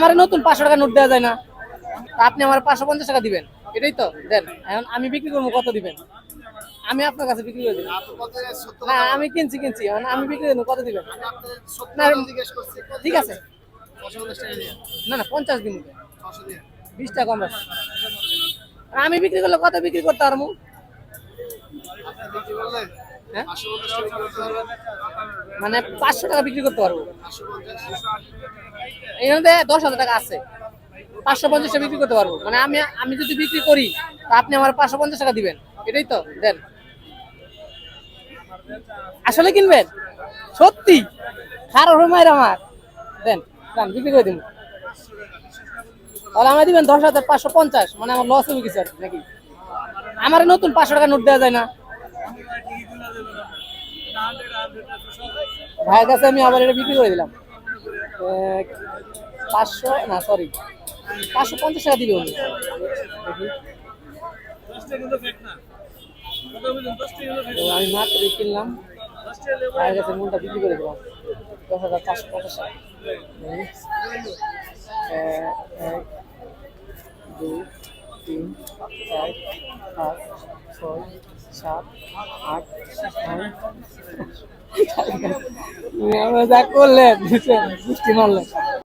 আমার নতুন 500 টাকা নোট দেওয়া যায় না? আপনি আমার 550 টাকা দিবেন, এটাই তো দেন। এখন আমি বিক্রি করবো, কত দিবেন? আমি আপনার কাছে বিক্রি করে দিব না, আমি কিনছি এখন আমি বিক্রি করবো, কত দিবেন? না ঠিক আছে, না না 50 দিন, 20 টাকা কম রাখছি। আমি বিক্রি করলে কত বিক্রি করতে পারবো? হ্যাঁ মানে 500 টাকা বিক্রি করতে পারবো। এখানে 10,000 টাকা আছে, 550 বিক্রি করতে পারবো। মানে আমি আমি যদি বিক্রি করি, তা আপনি আমার 550 টাকা দিবেন, এটাই তো দেন। আসলে কিনবেন? সত্যি? খারাপ মায়ের আমার দেন, বিক্রি করে দিন। তাহলে আমার দিবেন 10,550, মানে আমার লস হবে কিছু আর কি নাকি? আমার নতুন 500 টাকা নোট দেওয়া যায় না? ভাইয়ের কাছে আমি আবার এটা বিক্রি করে দিলাম 500, না সরি 550 টাকা দিবে উনি। আমি মাত্র কিনলাম, ভাইয়ের কাছে মূলটা বিক্রি করে দিলাম 10,550 টাকা। 1 2 3 4 5 6 7 8 9 যা করলেন, বুঝতে মারলেন।